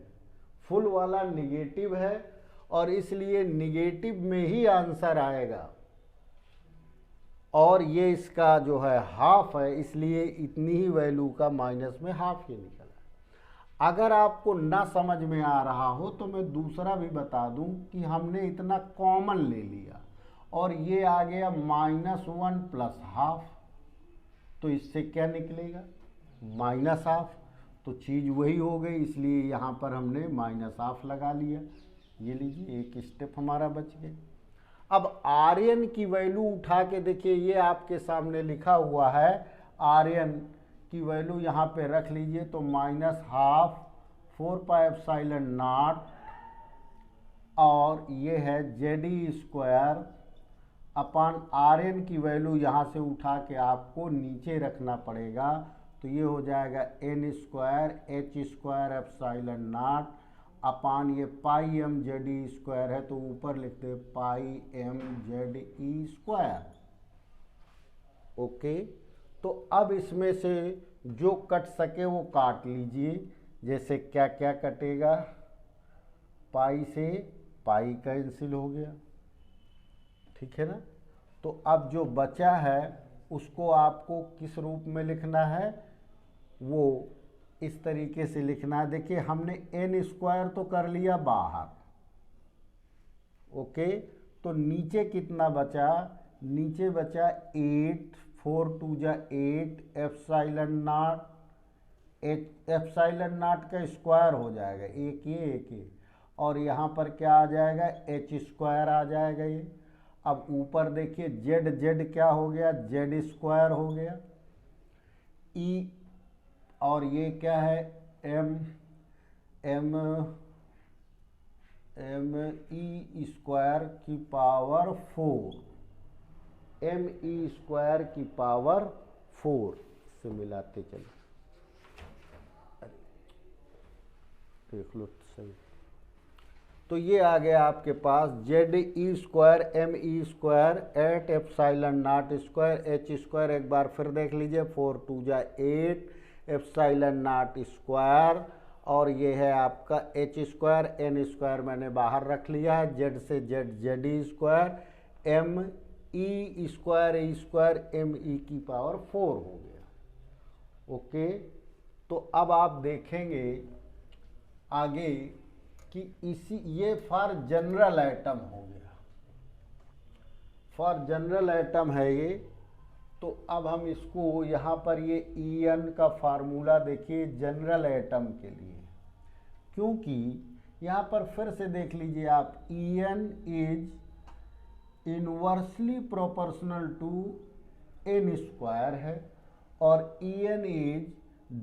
फुल वाला निगेटिव है और इसलिए निगेटिव में ही आंसर आएगा, और ये इसका जो है हाफ है, इसलिए इतनी ही वैल्यू का माइनस में हाफ ही निकला। अगर आपको ना समझ में आ रहा हो तो मैं दूसरा भी बता दूं कि हमने इतना कॉमन ले लिया और ये आ गया -1 प्लस हाफ, तो इससे क्या निकलेगा, माइनस हाफ। तो चीज़ वही हो गई, इसलिए यहाँ पर हमने माइनस हाफ लगा लिया। ये लीजिए, एक स्टेप हमारा बच गया। अब आर एन की वैल्यू उठा के देखिए, ये आपके सामने लिखा हुआ है, आर एन की वैल्यू यहाँ पे रख लीजिए, तो -12 4πε0 और ये है Z e square upon r n की वैल्यू यहाँ से उठा के आपको नीचे रखना पड़ेगा। तो ये हो जाएगा n स्क्वायर h स्क्वायर ε0 अपान ये पाई एम जेड ई स्क्वायर है, तो ऊपर लिखते पाई M Z e square. Okay, तो अब इसमें से जो कट सके वो काट लीजिए। जैसे क्या क्या कटेगा, पाई से पाई कैंसिल हो गया, ठीक है ना। तो अब जो बचा है उसको आपको किस रूप में लिखना है, वो इस तरीके से लिखना है। देखिए हमने n स्क्वायर तो कर लिया बाहर, ओके, तो नीचे कितना बचा, नीचे बचा 8, 4 टू जा 8 एप्सिलॉन नॉट, एप्सिलॉन नॉट का स्क्वायर हो जाएगा, एक ये और यहाँ पर क्या आ जाएगा, एच स्क्वायर आ जाएगा ये। अब ऊपर देखिए जेड, जेड क्या हो गया, जेड स्क्वायर हो गया, ई और ये क्या है, एम ई स्क्वायर की पावर 4, एम ई स्क्वायर की पावर 4 से मिलाते चलो, देख लो सही। तो ये आ गया आपके पास Z e square m e square eight epsilon naught square h square, एक बार फिर देख लीजिए, 4 टू जा 8 एप्सिलॉन नॉट स्क्वायर, और ये है आपका एच स्क्वायर, एन स्क्वायर मैंने बाहर रख लिया है, जेड से Z, Z e square, m e square ए स्क्वायर, एम ई की पावर 4 हो गया। ओके, तो अब आप देखेंगे आगे कि इसी, ये फॉर जनरल एटम हो गया, फॉर जनरल एटम है ये। तो अब हम इसको यहाँ पर ये En का फार्मूला देखिए जनरल एटम के लिए, क्योंकि यहाँ पर फिर से देख लीजिए आप, En is inversely proportional to n square है और En is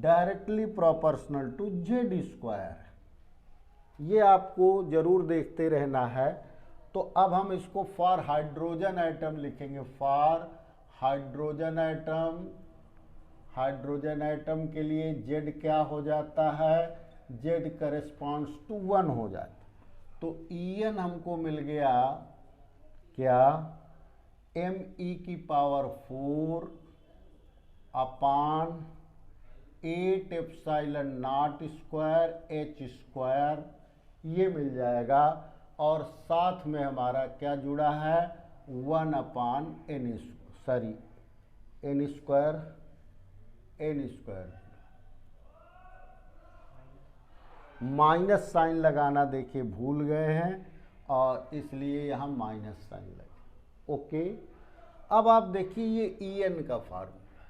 directly proportional to z square है। ये आपको जरूर देखते रहना है। तो अब हम इसको फॉर हाइड्रोजन एटम लिखेंगे, for hydrogen atom, hydrogen atom के लिए Z क्या हो जाता है, Z करेस्पॉन्ड्स टू 1 हो जाता। तो En हमको मिल गया क्या, Me की पावर 4 अपान 8 epsilon naught square H square, ये मिल जाएगा। और साथ में हमारा क्या जुड़ा है, 1 अपान n स्क्वायर, माइनस साइन लगाना देखिए भूल गए हैं और इसलिए यहाँ माइनस साइन लगे। ओके, अब आप देखिए ये En का फार्मूला।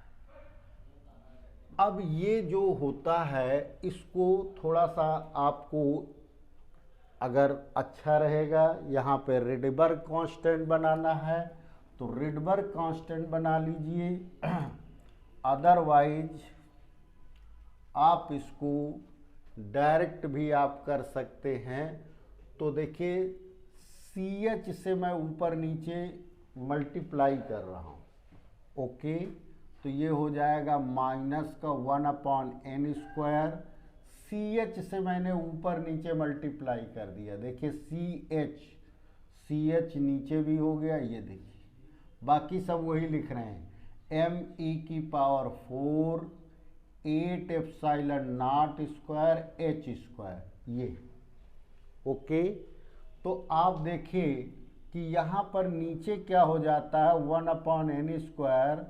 अब ये जो होता है इसको थोड़ा सा आपको अगर अच्छा रहेगा, यहाँ पे रिडबर्ग कांस्टेंट बनाना है तो रिडबर्ग कांस्टेंट बना लीजिए, अदरवाइज आप इसको डायरेक्ट भी आप कर सकते हैं। तो देखिए CH से मैं ऊपर नीचे मल्टीप्लाई कर रहा हूँ। ओके, तो ये हो जाएगा माइनस का 1 अपॉन n स्क्वायर, CH से मैंने ऊपर नीचे मल्टीप्लाई कर दिया, देखिए CH नीचे भी हो गया, ये देखिए बाकी सब वही लिख रहे हैं, ME की power 4 8 epsilon naught square H square, ये। ओके, तो आप देखिए कि यहाँ पर नीचे क्या हो जाता है, 1 अपॉन n स्क्वायर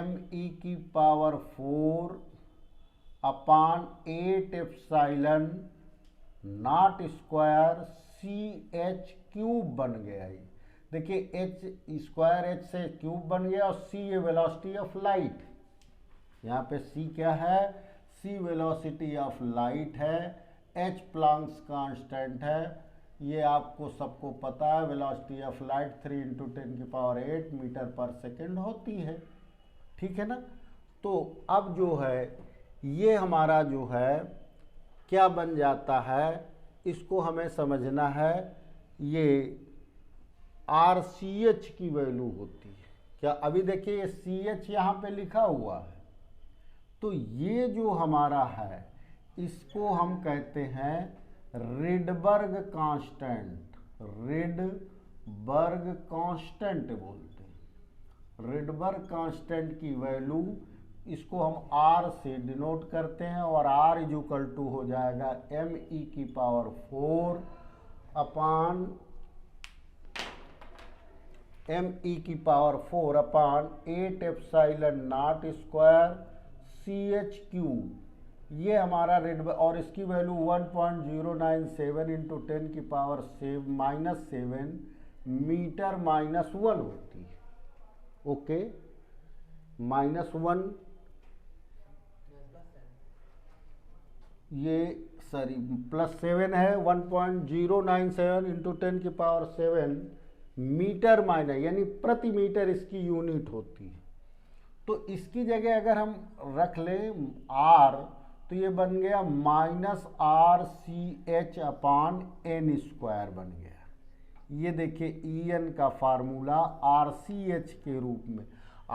ME की पावर 4 अपान 8 epsilon naught square CH cube बन गया। ये देखिए H स्क्वायर H से क्यूब बन गया और C ये वेलोसिटी ऑफ लाइट, यहाँ पे C क्या है, C वेलोसिटी ऑफ लाइट है, H प्लैंक्स कांस्टेंट है, ये आपको सबको पता है, वेलोसिटी ऑफ लाइट 3 × 10⁸ मीटर पर सेकेंड होती है, ठीक है ना। तो अब जो है ये हमारा जो है क्या बन जाता है, इसको हमें समझना है, ये RCH की वैल्यू होती है क्या। अभी देखिए ये CH यहाँ पे लिखा हुआ है, तो ये जो हमारा है इसको हम कहते हैं रिडबर्ग कांस्टेंट, रिडबर्ग कांस्टेंट बोलते हैं। रिडबर्ग कांस्टेंट की वैल्यू इसको हम R से डिनोट करते हैं और R इक्वल टू हो जाएगा ME की पावर 4 अपान ME की पावर 4 अपान 8 epsilon naught square CH cube ये हमारा रेड, और इसकी वैल्यू 1.097 इंटू 10 की पावर -7 मीटर -1 होती है। ओके, -1 ये सॉरी +7 है, 1.097 इंटू 10 की पावर 7 मीटर माइनस, यानी प्रति मीटर इसकी यूनिट होती है। तो इसकी जगह अगर हम रख लें आर, तो ये बन गया -RCH/N² बन गया। ये देखिए En का फार्मूला RCH के रूप में।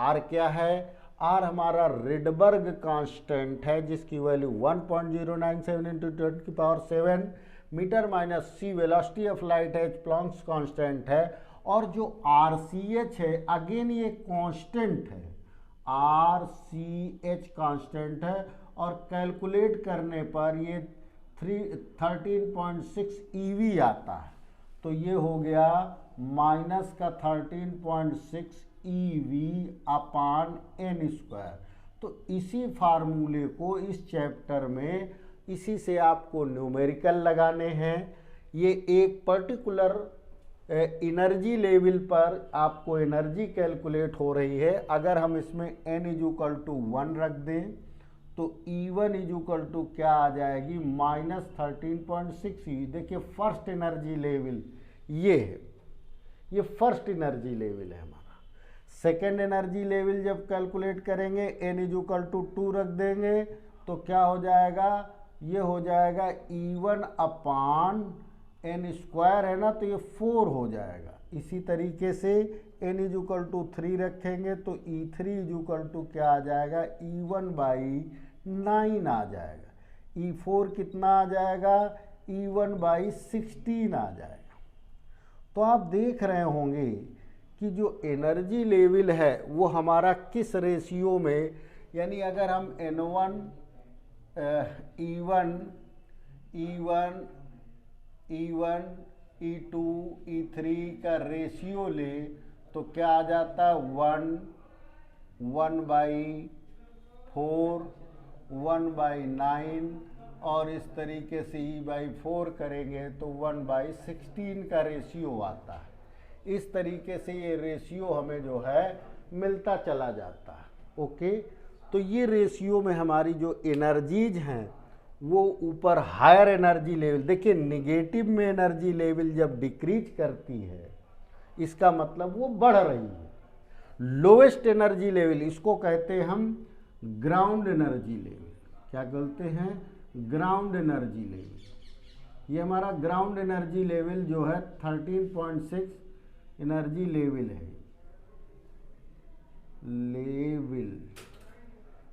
R क्या है? R हमारा रेडबर्ग कांस्टेंट है जिसकी वैल्यू 1.097 इंटू 10 की power 7 metre minus c velocity of light है, प्लैंक्स कांस्टेंट है। और जो RCH है अगेन ये कांस्टेंट है, RCH कांस्टेंट है, और कैलकुलेट करने पर ये 13.6 EV आता है। तो ये हो गया माइनस का 13.6 EV/N²। तो इसी फार्मूले को इस चैप्टर में इसी से आपको न्यूमेरिकल लगाने हैं। ये एक पर्टिकुलर एनर्जी लेवल पर आपको एनर्जी कैलकुलेट हो रही है। अगर हम इसमें n = 1 रख दें तो E1 = क्या आ जाएगी? -13.6 EV। देखिए फर्स्ट एनर्जी लेवल ये है, ये फर्स्ट एनर्जी लेवल है हमारा। सेकेंड एनर्जी लेवल जब कैलकुलेट करेंगे n = 2 रख देंगे तो क्या हो जाएगा? ये हो जाएगा E1/N² है ना, तो ये 4 हो जाएगा। इसी तरीके से n = 3 रखेंगे तो E3 = क्या आ जाएगा? E1/9 आ जाएगा। E4 कितना आ जाएगा? E1/16 आ जाएगा। तो आप देख रहे होंगे कि जो एनर्जी लेवल है वो हमारा किस रेशियो में, यानी अगर हम N1 E1 E2 E3 का रेशियो ले तो क्या आ जाता है? 1/4 1/9, और इस तरीके से E/4 करेंगे तो 1/16 का रेशियो आता है। इस तरीके से ये रेशियो हमें जो है मिलता चला जाता है। ओके, तो ये रेशियो में हमारी जो एनर्जीज हैं वो ऊपर हायर एनर्जी लेवल, देखिए निगेटिव में एनर्जी लेवल जब डिक्रीज करती है इसका मतलब वो बढ़ रही है। लोएस्ट एनर्जी लेवल, इसको कहते हैं हम ग्राउंड एनर्जी लेवल। क्या कहते हैं? Ground energy level. ये हमारा ग्राउंड एनर्जी लेवल जो है 13.6 एनर्जी लेवल है,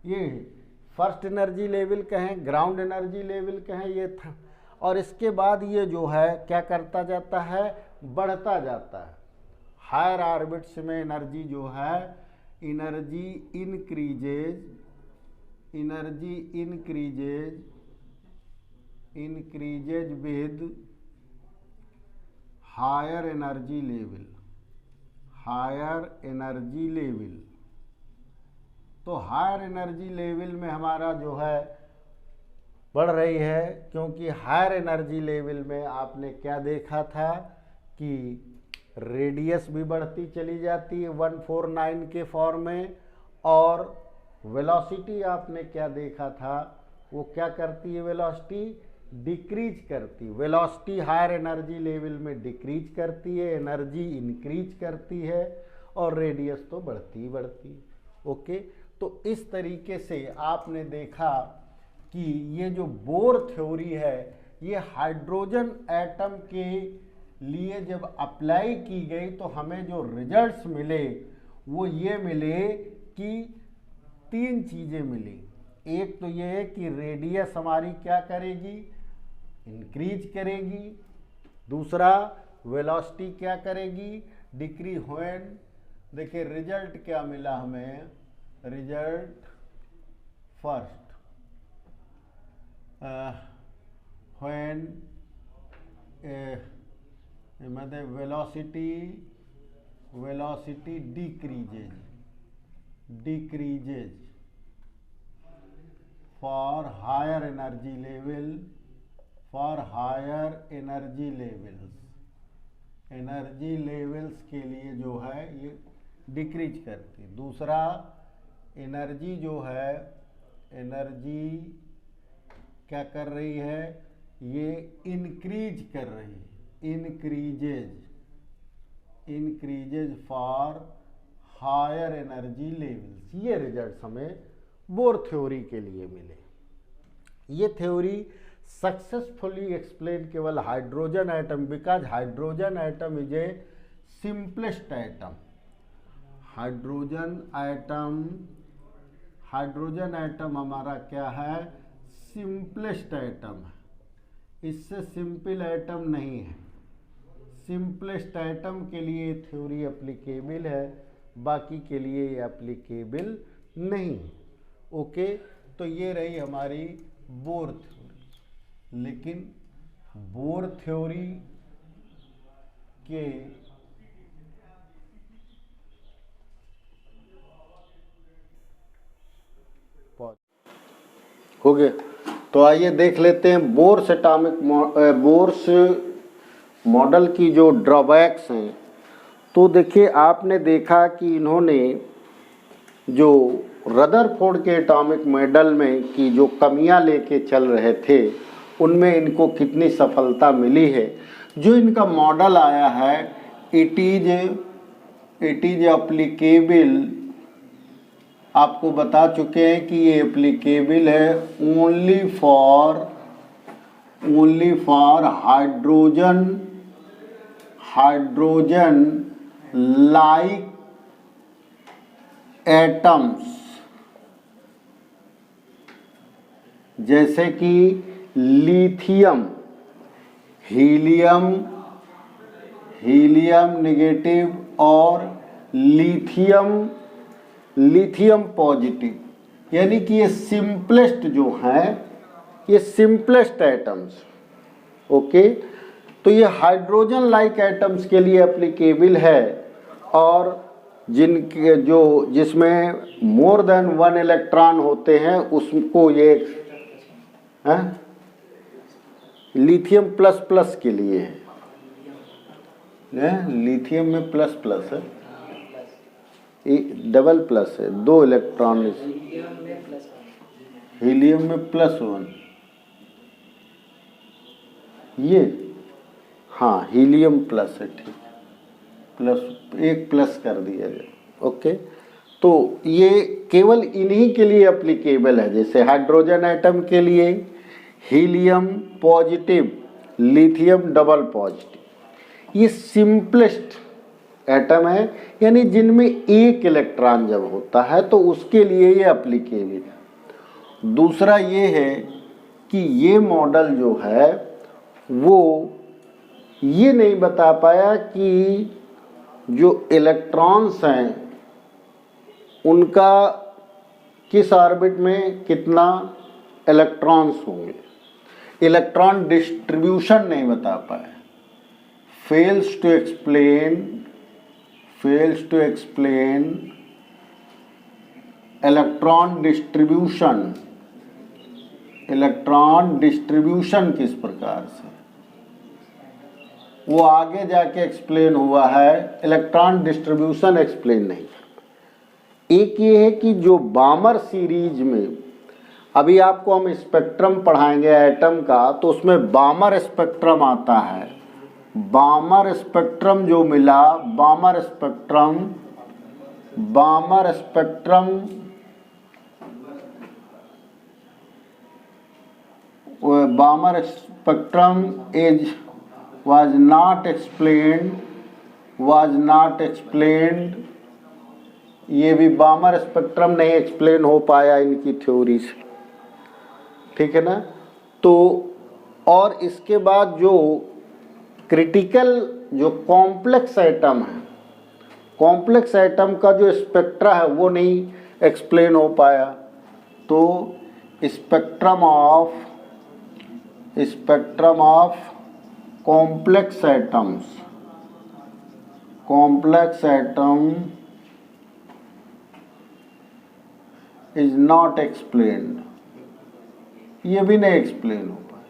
ये फर्स्ट एनर्जी लेवल कहें, ग्राउंड एनर्जी लेवल कहें, ये था। और इसके बाद ये जो है क्या करता जाता है? बढ़ता जाता है। हायर ऑर्बिट्स में एनर्जी जो है, energy increases with higher energy level. तो हायर एनर्जी लेवल में हमारा जो है बढ़ रही है, क्योंकि हायर एनर्जी लेवल में आपने क्या देखा था कि रेडियस भी बढ़ती चली जाती है 149 के फॉर्म में, और वेलोसिटी आपने क्या देखा था? वो क्या करती है? वेलोसिटी डिक्रीज करती। वेलोसिटी हायर एनर्जी लेवल में डिक्रीज करती है, एनर्जी इंक्रीज करती है, और रेडियस तो बढ़ती ही बढ़ती है। ओके, तो इस तरीके से आपने देखा कि ये जो बोर थ्योरी है ये हाइड्रोजन एटम के लिए जब अप्लाई की गई तो हमें जो रिजल्ट्स मिले वो ये मिले कि 3 चीज़ें मिली। एक तो ये है कि रेडियस हमारी क्या करेगी? इंक्रीज करेगी। दूसरा, वेलोसिटी क्या करेगी? डिक्रीज। व्हेन, देखिए रिजल्ट क्या मिला हमें? रिजल्ट फर्स्ट, व्हेन मतलब velocity decreases for higher energy level, for higher energy levels, energy levels के लिए जो है ये डिक्रीज करती है। दूसरा एनर्जी जो है, एनर्जी क्या कर रही है, ये इंक्रीज कर रही है, increases for higher energy levels. ये रिजल्ट्स हमें बोर थ्योरी के लिए मिले। ये थ्योरी सक्सेसफुली एक्सप्लेन केवल hydrogen atom, because hydrogen atom is a simplest atom. Hydrogen atom हमारा क्या है, सिंपलेस्ट एटम है, इससे सिंपल एटम नहीं है। सिंपलेस्ट एटम के लिए थ्योरी एप्लीकेबल है, बाकी के लिए ये एप्लीकेबल नहीं। ओके, तो ये रही हमारी बोर थ्योरी। लेकिन बोर थ्योरी के हो गया, तो आइए देख लेते हैं बोर्स बोर्स मॉडल की जो ड्रॉबैक्स हैं। तो देखिए, आपने देखा कि इन्होंने जो रदरफोर्ड के एटॉमिक मॉडल में की जो कमियां लेके चल रहे थे, उनमें इनको कितनी सफलता मिली है। जो इनका मॉडल आया है, इट इज एप्लीकेबल, आपको बता चुके हैं कि ये एप्लीकेबल है only for hydrogen like atoms, जैसे कि लिथियम, हीलियम नेगेटिव और लिथियम पॉजिटिव। यानी कि ये सिंपलेस्ट जो हैं, ये सिंपलेस्ट एटम्स। ओके, तो ये हाइड्रोजन लाइक एटम्स के लिए एप्लीकेबल है, और जिसमें मोर देन 1 इलेक्ट्रॉन होते हैं उसको ये है लिथियम प्लस प्लस के लिए है। लिथियम में प्लस प्लस है, डबल प्लस है, 2 इलेक्ट्रॉन। हीलियम में +1, ये हाँ हीलियम प्लस है, ठीक, एक प्लस कर दिया जाए। ओके, तो ये केवल इन्हीं के लिए एप्लीकेबल है। जैसे हाइड्रोजन एटम के लिए helium positive, lithium double positive, ये सिंपलेस्ट एटम है, यानी जिनमें एक इलेक्ट्रॉन जब होता है तो उसके लिए ये एप्लीकेबल है। दूसरा ये है कि ये मॉडल जो है वो ये नहीं बता पाया कि जो इलेक्ट्रॉन्स हैं उनका किस ऑर्बिट में कितना इलेक्ट्रॉन्स होंगे, इलेक्ट्रॉन डिस्ट्रीब्यूशन नहीं बता पाया। Fails to explain electron distribution किस प्रकार से, वो आगे जाके एक्सप्लेन हुआ है, इलेक्ट्रॉन डिस्ट्रीब्यूशन एक्सप्लेन नहीं। एक ये है कि जो बामर सीरीज में, अभी आपको हम स्पेक्ट्रम पढ़ाएंगे एटम का, तो उसमें बामर स्पेक्ट्रम आता है। बामर स्पेक्ट्रम जो मिला, बामर स्पेक्ट्रम was not explained, ये भी बामर स्पेक्ट्रम नहीं एक्सप्लेन हो पाया इनकी थ्योरी से, ठीक है ना। तो और इसके बाद जो क्रिटिकल जो कॉम्प्लेक्स एटम है, कॉम्प्लेक्स एटम का जो स्पेक्ट्रा है वो नहीं एक्सप्लेन हो पाया। तो spectrum of complex atom is not explained, ये भी नहीं एक्सप्लेन हो पाए।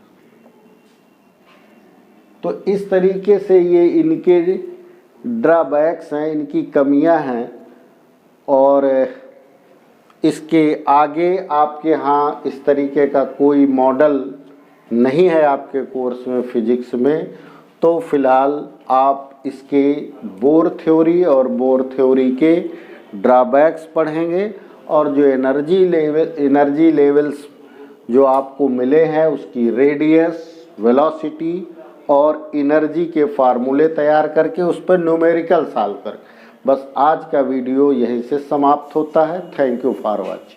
तो इस तरीके से ये इनके ड्रॉबैक्स हैं, इनकी कमियां हैं। और इसके आगे आपके यहाँ इस तरीके का कोई मॉडल नहीं है आपके कोर्स में फिजिक्स में, तो फिलहाल आप इसके बोर थ्योरी और बोर थ्योरी के ड्रॉबैक्स पढ़ेंगे, और जो एनर्जी लेवल्स जो आपको मिले हैं उसकी रेडियस, वेलोसिटी और एनर्जी के फार्मूले तैयार करके उस पर न्यूमेरिकल सॉल्व कर। बस आज का वीडियो यहीं से समाप्त होता है। Thank you for watching.